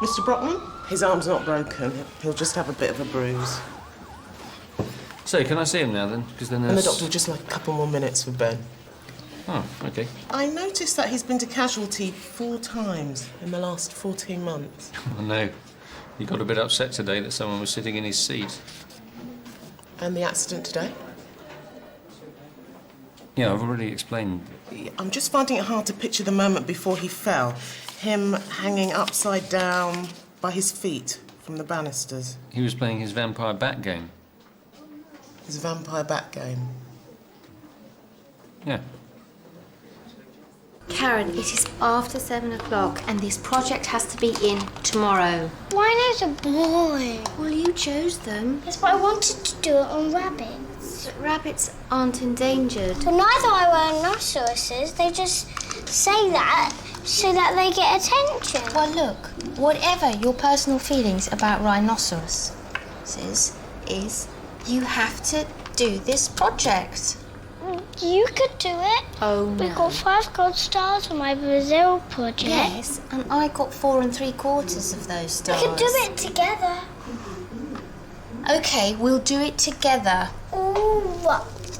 Mr. Brockman? His arm's not broken. He'll just have a bit of a bruise. So, can I see him now, then? Because the nurse... And the doctor would just like a couple more minutes for Ben. Oh, OK. I noticed that he's been to casualty 4 times in the last 14 months. I know. He got a bit upset today that someone was sitting in his seat. And the accident today? Yeah, I've already explained. I'm just finding it hard to picture the moment before he fell. Him hanging upside down by his feet from the banisters. He was playing his vampire bat game. His vampire bat game. Yeah. Karen, it is after 7 o'clock and this project has to be in tomorrow. Rhinos are boring. Well, you chose them. Yes, but I wanted to do it on rabbits. But rabbits aren't endangered. But neither are rhinoceroses. They just say that so that they get attention. Well, look, whatever your personal feelings about rhinoceros is you have to do this project. You could do it. Oh, We no. got 5 gold stars for my Brazil project. Yes, and I got 4 3/4 of those stars. We could do it together. OK, we'll do it together. Ooh,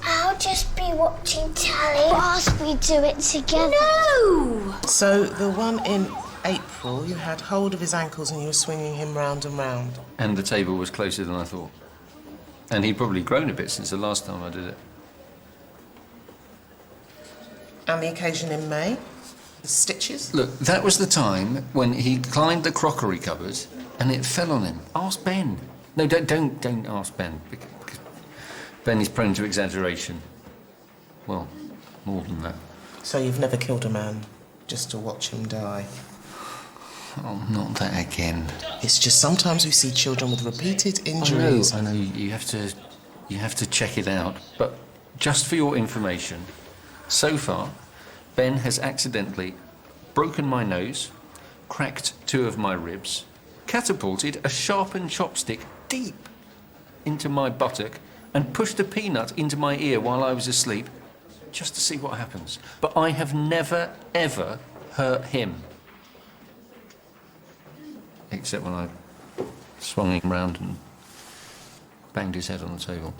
I'll just be watching telly whilst we do it together. No! So, the one in April, you had hold of his ankles and you were swinging him round and round. And the table was closer than I thought. And he'd probably grown a bit since the last time I did it. And the occasion in May? The stitches? Look, that was the time when he climbed the crockery cupboard and it fell on him. Ask Ben. No, don't ask Ben, because Ben is prone to exaggeration. Well, more than that. So you've never killed a man just to watch him die? Oh, not that again. It's just sometimes we see children with repeated injuries. I know. You have to check it out. But just for your information, so far, Ben has accidentally broken my nose, cracked 2 of my ribs, catapulted a sharpened chopstick deep into my buttock, and pushed a peanut into my ear while I was asleep, just to see what happens. But I have never, ever hurt him. Except when I swung him round and banged his head on the table.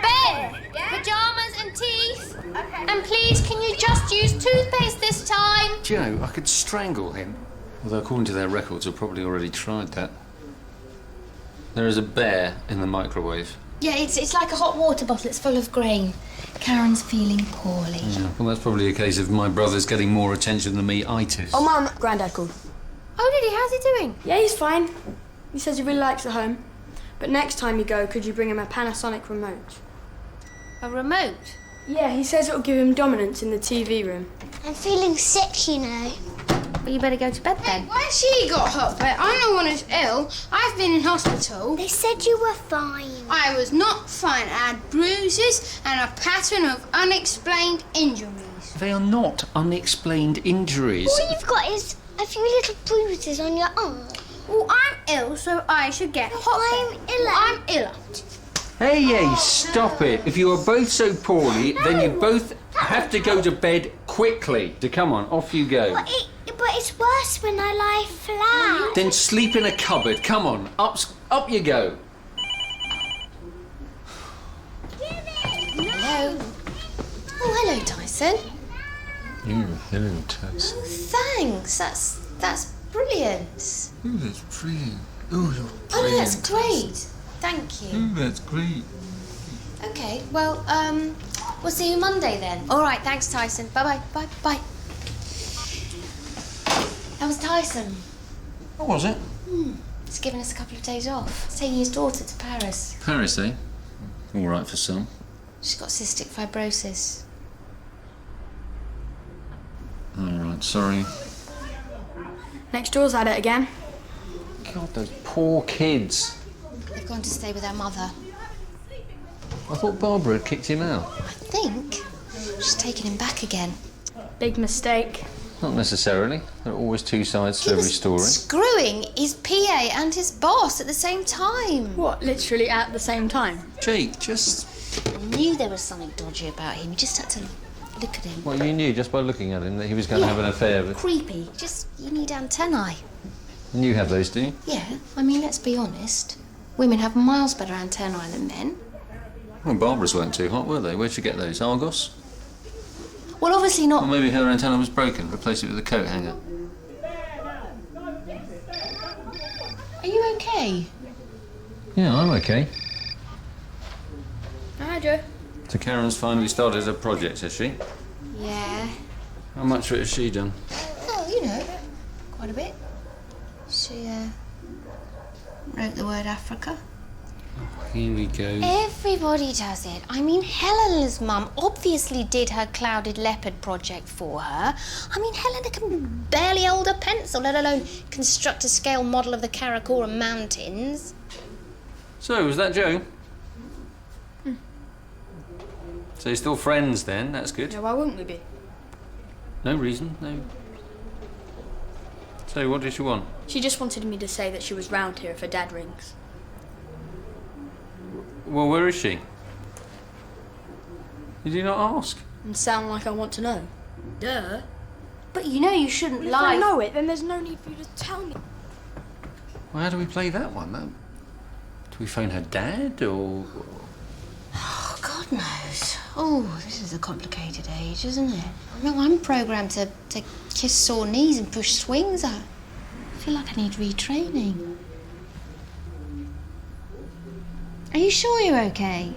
Ben! Pyjamas and teeth. Okay. And please, can you just use toothpaste this time? Do you know, I could strangle him. Although, according to their records, I've probably already tried that. There is a bear in the microwave. Yeah, it's like a hot water bottle. It's full of grain. Karen's feeling poorly. Yeah, well, that's probably a case of my brother's getting more attention than me, itis. Oh, Mum, Grandad called. Oh, did he? How's he doing? Yeah, he's fine. He says he really likes the home. But next time you go, could you bring him a Panasonic remote? A remote? Yeah, he says it'll give him dominance in the TV room. I'm feeling sick, you know. Well, you better go to bed then. Why she got hot, but I'm the one who's ill. I've been in hospital. They said you were fine. I was not fine. I had bruises and a pattern of unexplained injuries. They are not unexplained injuries. All you've got is a few little bruises on your arm. Well, I'm ill, so I should get hot. I'm iller. I'm iller. Hey, stop it. If you are both so poorly, then you both have to go to bed quickly. So come on, off you go. But it's worse when I lie flat. Then sleep in a cupboard. Come on, up you go. Hello. Oh, hello, Tyson. Hello, Tyson. Thanks. That's brilliant. Oh, that's brilliant. Oh, you're Oh, no, that's great. Thank you. Oh, that's great. Okay, well, we'll see you Monday then. All right, thanks, Tyson. Bye-bye. Bye. That was Tyson. What was it? He's giving us a couple of days off. He's taking his daughter to Paris. Paris, eh? All right for some. She's got cystic fibrosis. All right, sorry. Next door's at it again. God, those poor kids. They've gone to stay with their mother. I thought Barbara had kicked him out. I think she's taken him back again. Big mistake. Not necessarily. There are always 2 sides to every story. Screwing his PA and his boss at the same time. What, literally at the same time? Jake, just... I knew there was something dodgy about him. You just had to Look at him. Well, you knew just by looking at him that he was going to have an affair with... Creepy. Just, you need antennae. And you have those, do you? Yeah, I mean, let's be honest. Women have miles better antennae than men. Well, Barbara's weren't too hot, were they? Where'd she get those? Argos? Well, obviously not... Or maybe her antenna was broken. Replace it with a coat hanger. Are you okay? Yeah, I'm okay. Hi, Joe. So Karen's finally started a project, has she? Yeah. How much of it has she done? Oh, you know, quite a bit. She, wrote the word Africa. Here we go. Everybody does it. I mean, Helena's mum obviously did her clouded leopard project for her. I mean, Helena can barely hold a pencil, let alone construct a scale model of the Karakoram Mountains. So, was that Joe? So you're still friends then? That's good. Yeah, why wouldn't we be? No reason, no. So, what did she want? She just wanted me to say that she was round here if her dad rings. Well, where is she? Did you not ask? And sound like I want to know. Duh. But you know you shouldn't If lie. I know it, then there's no need for you to tell me. Well, how do we play that one? Do we phone her dad, or...? Oh, God knows. Oh, this is a complicated age, isn't it? No, I'm programmed to kiss sore knees and push swings. I feel like I need retraining. Are you sure you're okay?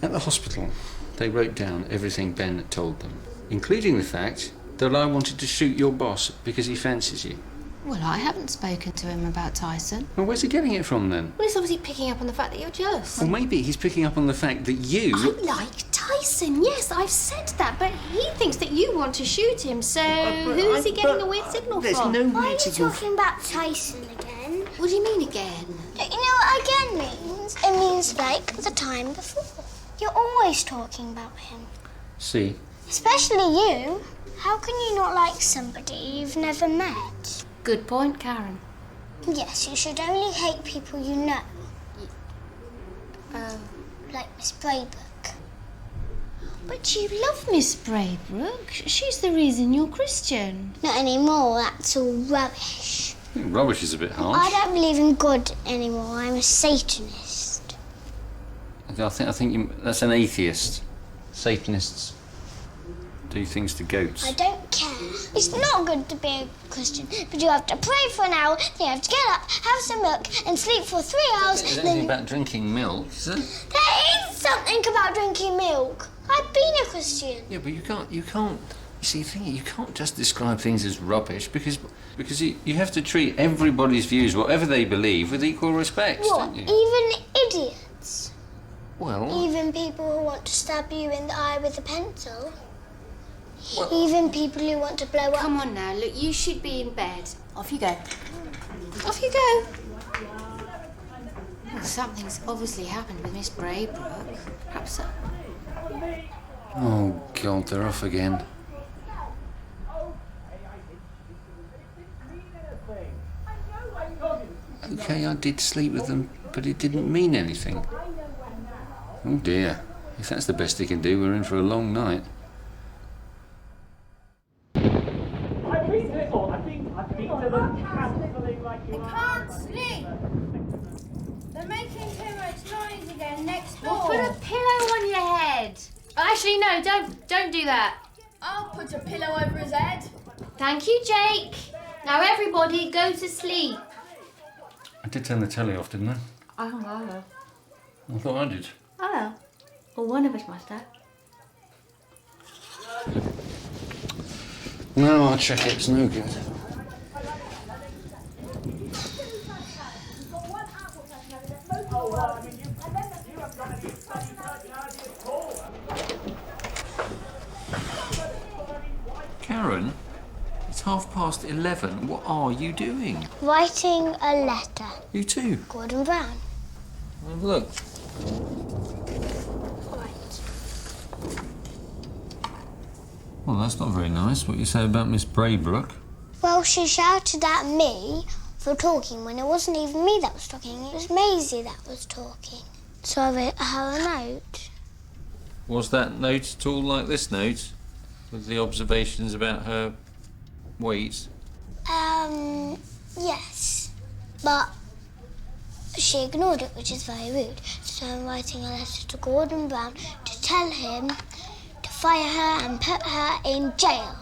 At the hospital, they wrote down everything Ben had told them, including the fact that I wanted to shoot your boss because he fancies you. Well, I haven't spoken to him about Tyson. Well, where's he getting it from, then? Well, he's obviously picking up on the fact that you're jealous. Well, maybe he's picking up on the fact that you... I like Tyson, yes, I've said that, but he thinks that you want to shoot him, so who's he getting the weird signal from? Why are you talking about Tyson again? What do you mean again? You know what again means? It means like the time before. You're always talking about him. See? Especially you. How can you not like somebody you've never met? Good point, Karen. Yes, you should only hate people you know. Like Miss Braybrook. But you love Miss Braybrook. She's the reason you're Christian. Not anymore, that's all rubbish. I think rubbish is a bit harsh. I don't believe in God anymore, I'm a Satanist. I think that's an atheist. Satanists do things to goats. I don't care. It's not good to be a Christian, but you have to pray for an hour, then you have to get up, have some milk, and sleep for 3 hours. There's anything about drinking milk, is there? There is something about drinking milk. I've been a Christian. Yeah, but you can't. You see, the thing is, you can't just describe things as rubbish because you have to treat everybody's views, whatever they believe, with equal respect, What? don't you? Even idiots? Well, Even people who want to stab you in the eye with a pencil? Well- Even people who want to blow up? Come on now, look, you should be in bed. Off you go. Off you go. Well, something's obviously happened with Miss Braybrook. Perhaps so. oh God, they're off again. Okay, I did sleep with them, but it didn't mean anything. Oh dear, if that's the best he can do, we're in for a long night. Can't sleep. They're making too much noise again next door. Put a pillow on your head. Actually, no, don't do that. I'll put a pillow over his head. Thank you, Jake. Now everybody go to sleep. I did turn the telly off, didn't I? I don't know. I thought I did. Oh. Well, one of us must have. No, I'll check it. It's no good. Karen, it's 11:30. What are you doing? Writing a letter. You too. Gordon Brown. Have a look. Right. Well, that's not very nice. What you say about Miss Braybrook? Well, she shouted at me for talking when it wasn't even me that was talking. It was Maisie that was talking. So I wrote her a note. Was that note at all like this note? With the observations about her weight? Yes. But she ignored it, which is very rude. So I'm writing a letter to Gordon Brown to tell him to fire her and put her in jail.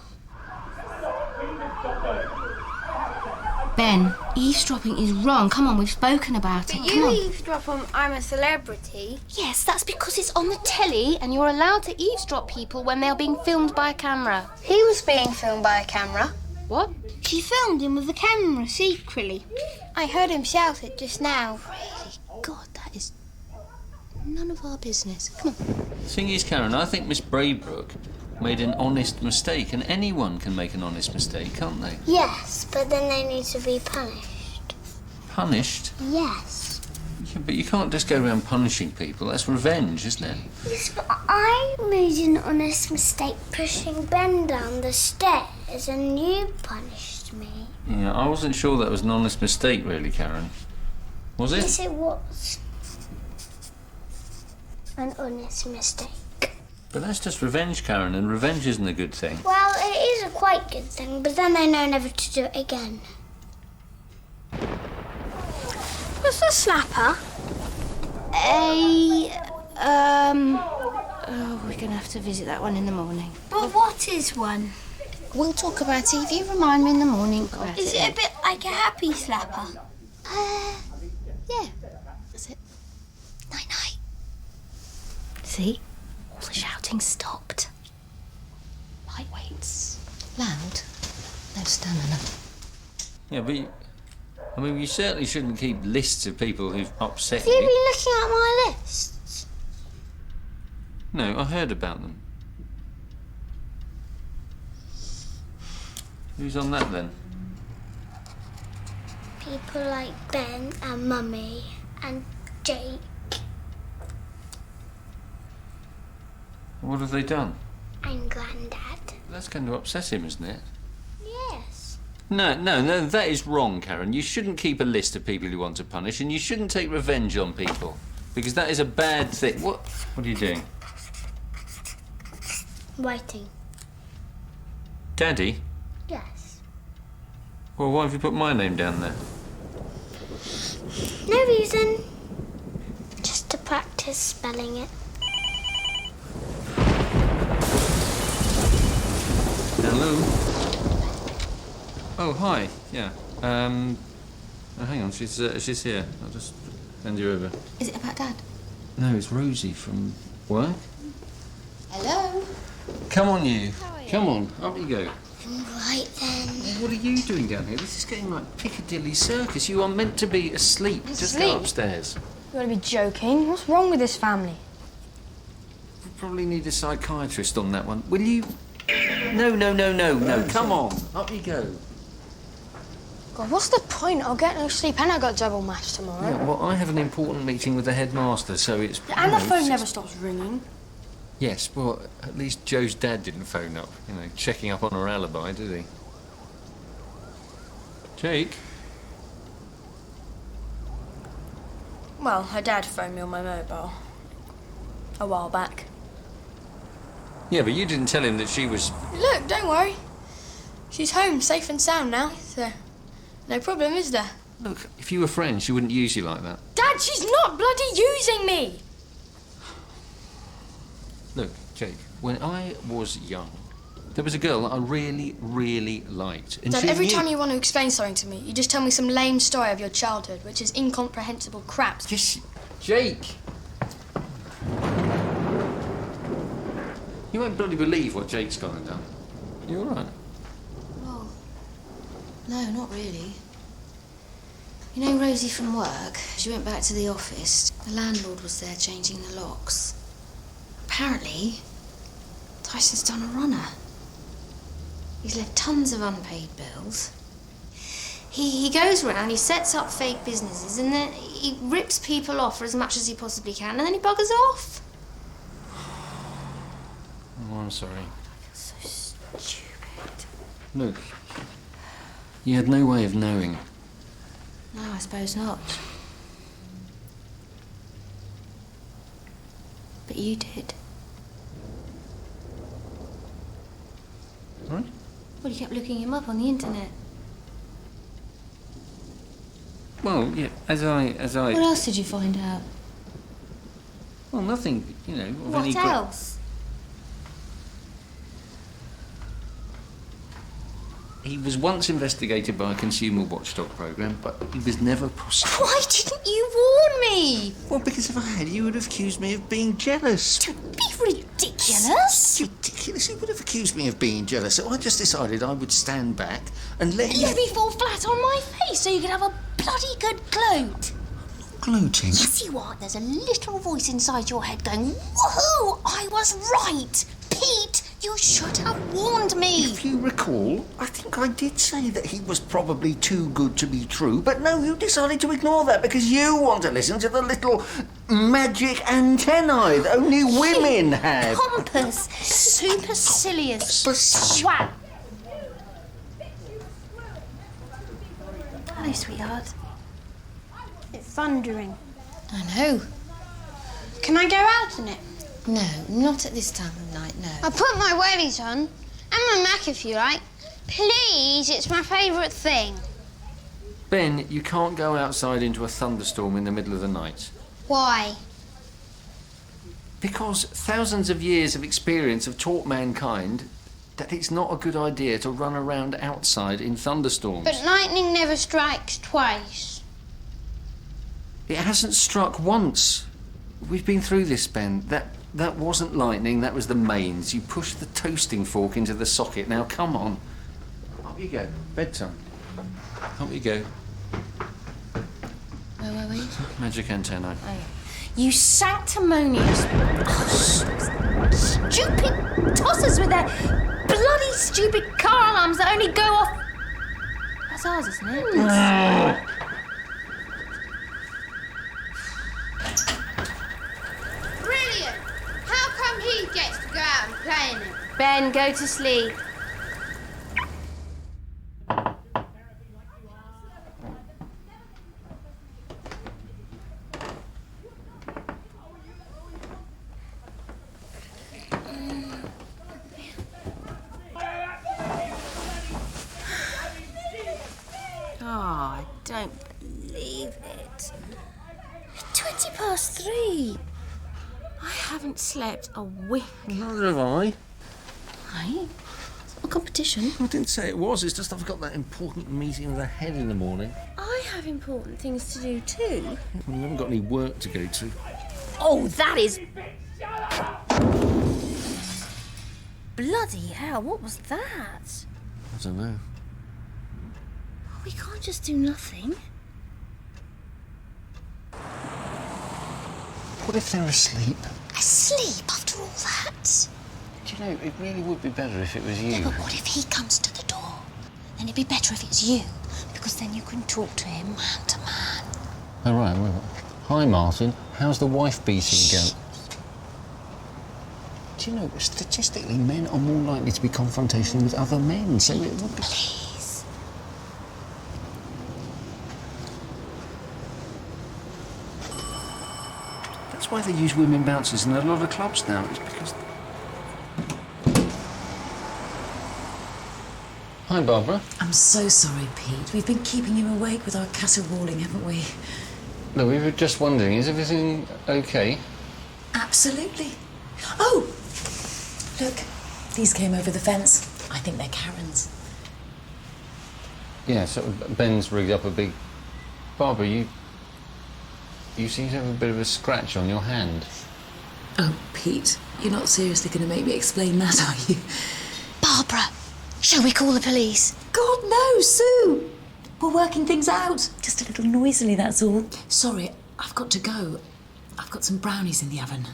Ben, eavesdropping is wrong. Come on, we've spoken about it. But Come you on. eavesdrop on I'm a Celebrity. Yes, that's because it's on the telly and you're allowed to eavesdrop people when they're being filmed by a camera. He was being filmed by a camera. What? She filmed him with a camera secretly. I heard him shout it just now. Really? God, that is none of our business. Come on. The thing is, Karen, I think Miss Braybrook made an honest mistake, and anyone can make an honest mistake, can't they? Yes, but then they need to be punished. Punished? Yes. Yeah, but you can't just go around punishing people. That's revenge, isn't it? Yes, but I made an honest mistake pushing Ben down the stairs and you punished me. Yeah, I wasn't sure that was an honest mistake, really, Karen. Was it? Yes, it was. An honest mistake. But that's just revenge, Karen, and revenge isn't a good thing. Well, it is a quite good thing, but then they know never to do it again. What's a slapper? We're going to have to visit that one in the morning. But what is one? We'll talk about it if you remind me in the morning. Is it a bit like a happy slapper? Yeah, that's it. Night-night. See? All the shouting stopped. Lightweights. Loud. No stamina. Yeah, but you certainly shouldn't keep lists of people who've upset Have you been you. looking at my lists? No, I heard about them. Who's on that then? People like Ben and Mummy and Jake What have they done? and Grandad. That's going to upset him, isn't it? Yes. No, that is wrong, Karen. You shouldn't keep a list of people you want to punish, and you shouldn't take revenge on people, because that is a bad thing. What are you doing? Writing. Daddy? Yes. Well, why have you put my name down there? No reason. Just to practice spelling it. Hello? Oh, hi. Yeah. Oh, hang on, she's here. I'll just hand you over. Is it about Dad? No, it's Rosie from work. Hello? Come on, you. Come on, up you go. Right then. What are you doing down here? This is getting like Piccadilly Circus. You are meant to be asleep. Just go upstairs. You gotta be joking. What's wrong with this family? We probably need a psychiatrist on that one. Will you? No. Come on, up you go. God, what's the point? I'll get no sleep and I got double maths tomorrow. Yeah, well, I have an important meeting with the headmaster, so it's... And the you know, phone it's- never stops ringing. Yes, well, at least Joe's dad didn't phone up, checking up on her alibi, did he? Jake? Well, her dad phoned me on my mobile. A while back. Yeah, but you didn't tell him that she was... Look, don't worry. She's home, safe and sound now, so no problem, is there? Look, if you were friends, she wouldn't use you like that. Dad, she's not bloody using me! Look, Jake, when I was young, there was a girl that I really, really liked. And Dad, she every knew... time you want to explain something to me, you just tell me some lame story of your childhood, which is incomprehensible crap. Just... Jake! You won't bloody believe what Jake's gone and done. You all right? Well, no, not really. You know Rosie from work? She went back to the office. The landlord was there changing the locks. Apparently, Tyson's done a runner. He's left tons of unpaid bills. He goes around, he sets up fake businesses, and then he rips people off for as much as he possibly can, and then he buggers off. Oh, I'm sorry. So stupid. Look, you had no way of knowing. No, I suppose not. But you did. Well, you kept looking him up on the internet. Well, yeah, as I... What else did you find out? Well, nothing, you know, of What any... else? He was once investigated by a consumer watchdog program, but he was never prosecuted. Why didn't you warn me? Well, because if I had, you would have accused me of being jealous. Don't be ridiculous. Ridiculous. You would have accused me of being jealous, so I just decided I would stand back and let you... Leave me fall flat on my face so you could have a bloody good gloat. Gloating? You see what? There's a little voice inside your head going, woohoo, I was right. Pete, you should have warned me. If you recall, I think I did say that he was probably too good to be true, but no, you decided to ignore that because you want to listen to the little magic antennae that only women have. Pompous, supercilious swat. Hello, sweetheart. It's thundering. I know. Can I go out in it? No, not at this time of night, no. I'll put my wellies on, and my Mac if you like. Please, it's my favourite thing. Ben, you can't go outside into a thunderstorm in the middle of the night. Why? Because thousands of years of experience have taught mankind that it's not a good idea to run around outside in thunderstorms. But lightning never strikes twice. It hasn't struck once. We've been through this, Ben. That wasn't lightning, that was the mains. You pushed the toasting fork into the socket. Now, come on. Up you go. Bedtime. Up you go. Where were we? Magic antenna. Oh, yeah. You sanctimonious, stupid tossers with their bloody stupid car alarms that only go off... That's ours, isn't it? Brilliant! How come he gets to go out and play in it? Ben, go to sleep. Oh, I don't believe it. 3:20. I haven't slept a wink. Neither have I. Right? It's not a competition. I didn't say it was. It's just I've got that important meeting with the head in the morning. I have important things to do too. We haven't got any work to go to. Oh, that is... Bloody hell, what was that? I don't know. We can't just do nothing. What if they're asleep? Asleep after all that? Do you know, it really would be better if it was you. Yeah, but what if he comes to the door? Then it'd be better if it's you, because then you can talk to him man to man. Oh, right. Well, hi, Martin. How's the wife beating going? Do you know, statistically, men are more likely to be confrontational with other men, so it would be... Please. That's why they use women bouncers in a lot of clubs now. It's because... Hi, Barbara. I'm so sorry, Pete. We've been keeping you awake with our caterwauling, haven't we? No, we were just wondering, is everything okay? Absolutely. Oh! Look, these came over the fence. I think they're Karens. Yeah, so Ben's rigged up a big... Barbara, you seem to have a bit of a scratch on your hand. Oh, Pete, you're not seriously going to make me explain that, are you? Barbara, shall we call the police? God, no, Sue! We're working things out. Just a little noisily, that's all. Sorry, I've got to go. I've got some brownies in the oven.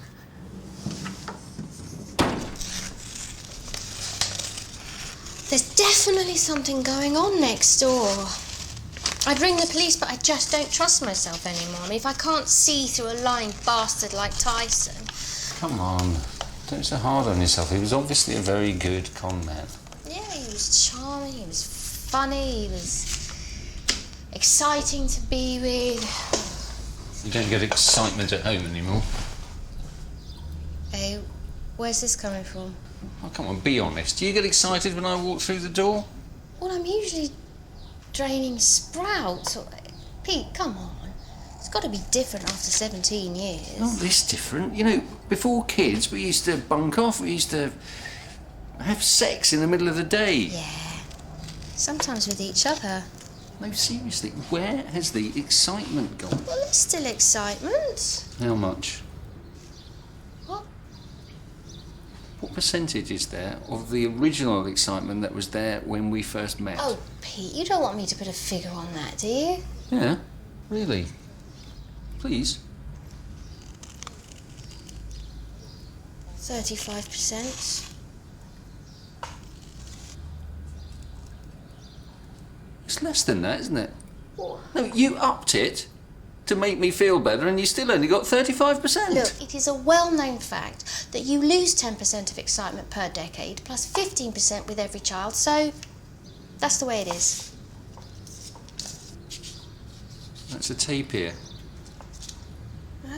There's definitely something going on next door. I'd ring the police, but I just don't trust myself anymore. I mean, if I can't see through a lying bastard like Tyson... Come on, don't be so hard on yourself. He was obviously a very good con man. Yeah, he was charming, he was funny, he was exciting to be with. You don't get excitement at home anymore. Hey, where's this coming from? Oh, come on, be honest. Do you get excited when I walk through the door? Well, I'm usually draining sprouts. Pete, come on. It's got to be different after 17 years. Not this different. You know, before kids, we used to bunk off. We used to have sex in the middle of the day. Yeah. Sometimes with each other. No, seriously, where has the excitement gone? Well, there's still excitement. How much? What? What percentage is there of the original excitement that was there when we first met? Oh, Pete, you don't want me to put a figure on that, do you? Yeah, really. Please. 35%. It's less than that, isn't it? No, you upped it to make me feel better and you still only got 35%. Look, it is a well-known fact that you lose 10% of excitement per decade, plus 15% with every child, so that's the way it is. That's a tape here. Huh?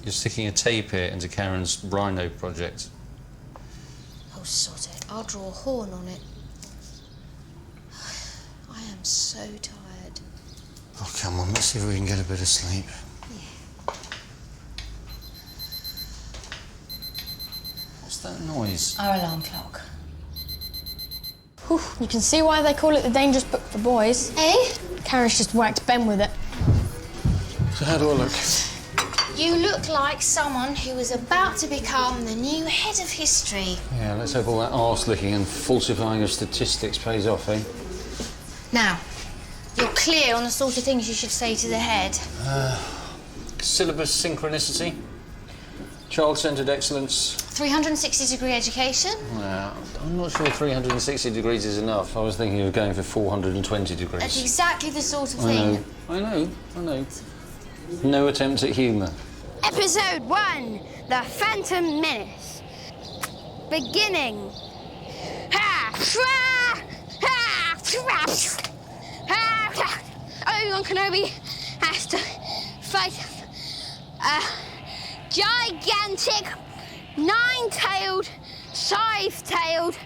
You're sticking a tape here into Karen's rhino project. Oh, sod it. I'll draw a horn on it. I am so tired. Oh, come on, let's see if we can get a bit of sleep. What's that noise? Our alarm clock. Whew, you can see why they call it the dangerous book for boys. Eh? Karen's just whacked Ben with it. So how do I look? You look like someone who is about to become the new head of history. Yeah, let's hope all that arse-licking and falsifying of statistics pays off, eh? Now, you're clear on the sort of things you should say to the head. Syllabus synchronicity, child-centred excellence. 360-degree education. Well, I'm not sure 360 degrees is enough. I was thinking of going for 420 degrees. That's exactly the sort of I thing. know. No attempt at humour. Episode 1, The Phantom Menace. Beginning. Obi-Wan Kenobi has to fight a gigantic, nine-tailed, scythe-tailed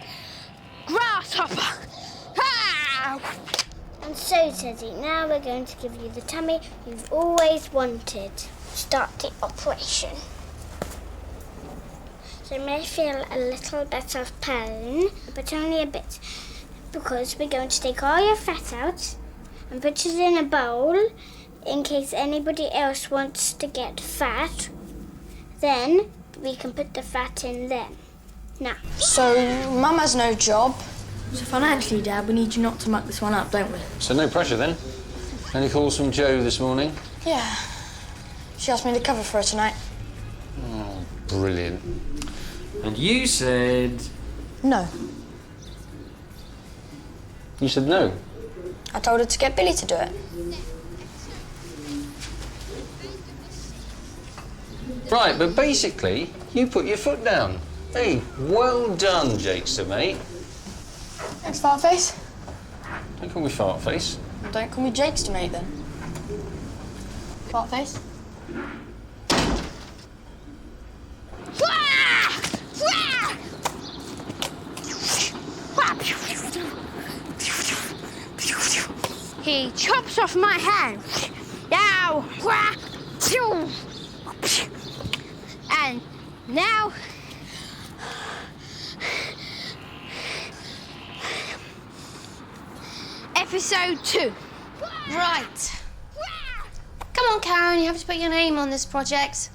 grasshopper. And so, Teddy, now we're going to give you the tummy you've always wanted. Start the operation. So you may feel a little bit of pain, but only a bit, because we're going to take all your fat out and put it in a bowl in case anybody else wants to get fat. Then we can put the fat in then. Now. So, Mum has no job. So financially, Dad, we need you not to muck this one up, don't we? So no pressure then? Any calls from Jo this morning? Yeah. She asked me to cover for her tonight. Oh, brilliant. And you said... No. You said no? I told her to get Billy to do it. Right, but basically, you put your foot down. Hey, well done, Jakester, mate. Thanks, Fartface. Don't call me Fartface. Well, don't call me Jakester, mate, then. Fartface? He chops off my hand. Now, and now, episode 2. Right. Come on, Karen, you have to put your name on this project.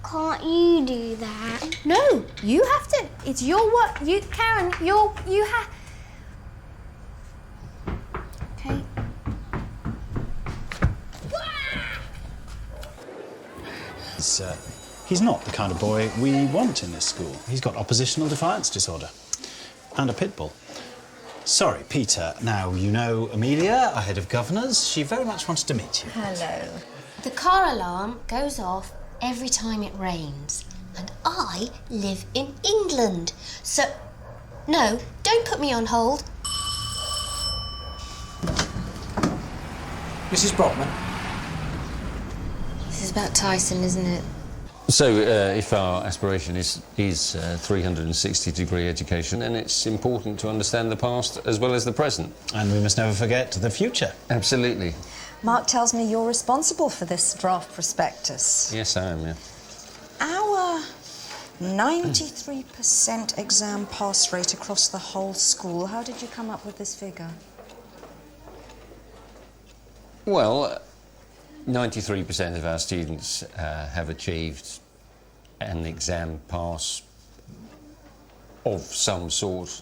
Can't you do that? No, you have to. It's your work. Karen, you have... Okay. He's not the kind of boy we want in this school. He's got oppositional defiance disorder and a pit bull. Sorry, Peter. Now, you know Amelia, our head of governors. She very much wanted to meet you. Hello. The car alarm goes off every time it rains. And I live in England. So, no, don't put me on hold. Mrs. Brockman. This is about Tyson, isn't it? So, if our aspiration is 360-degree education, then it's important to understand the past as well as the present. And we must never forget the future. Absolutely. Mark tells me you're responsible for this draft prospectus. Yes, I am, yeah. Our 93% exam pass rate across the whole school. How did you come up with this figure? Well, 93% of our students have achieved an exam pass of some sort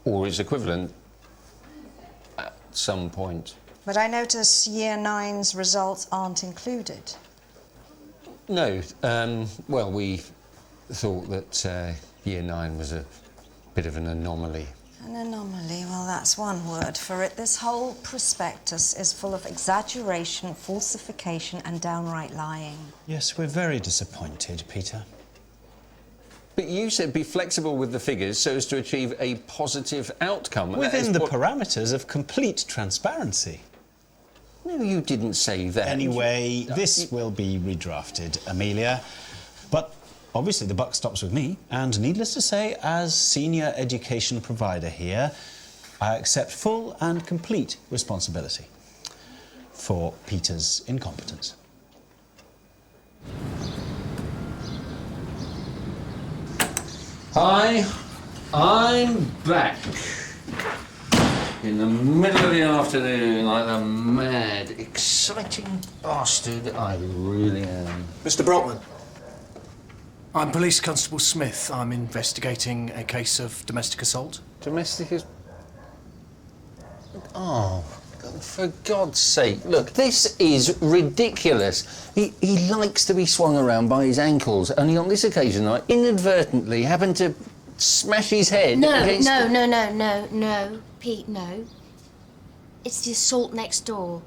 or its equivalent at some point. But I notice Year 9's results aren't included. No, well, we thought that Year 9 was a bit of an anomaly. An anomaly, well, that's one word for it. This whole prospectus is full of exaggeration, falsification and downright lying. Yes, we're very disappointed, Peter. But you said be flexible with the figures so as to achieve a positive outcome. Within the parameters of complete transparency. No, you didn't say that. Anyway, this will be redrafted, Amelia. But obviously the buck stops with me, and needless to say, as senior education provider here, I accept full and complete responsibility for Peter's incompetence. Hi, I'm back. In the middle of the afternoon, like the mad, exciting bastard I really am. Mr. Brockman. I'm Police Constable Smith. I'm investigating a case of domestic assault. Domestic. Oh, for God's sake, look, this is ridiculous. He likes to be swung around by his ankles, only on this occasion I inadvertently happened to smash his head against... No, Pete, no. It's the assault next door.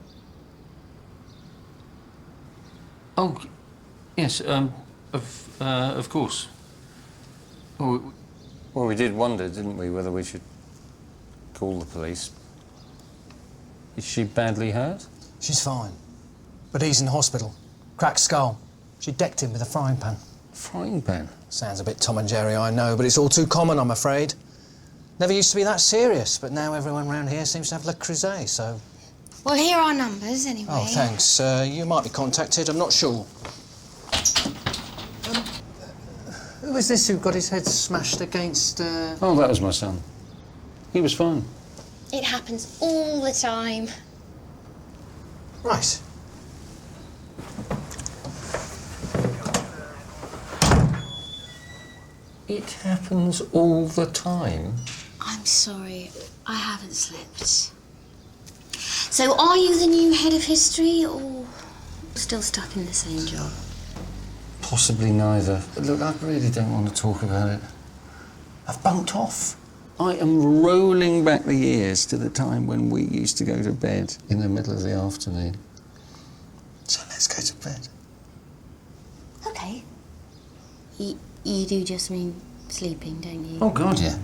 Oh, yes, of course. Well, we did wonder, didn't we, whether we should call the police. Is she badly hurt? She's fine. But he's in hospital. Cracked skull. She decked him with a frying pan. Frying pan? Sounds a bit Tom and Jerry, I know, but it's all too common, I'm afraid. Never used to be that serious, but now everyone around here seems to have Le Creuset, so... Well, here are numbers, anyway. Oh, thanks. You might be contacted, I'm not sure. Who is this who got his head smashed against, Oh, that was my son. He was fine. It happens all the time. Right. It happens all the time. I'm sorry, I haven't slept. So are you the new head of history, or still stuck in the same job? Possibly neither. Look, I really don't want to talk about it. I've bunked off. I am rolling back the years to the time when we used to go to bed in the middle of the afternoon. So let's go to bed. Okay. You do just mean sleeping, don't you? Oh, God, yeah.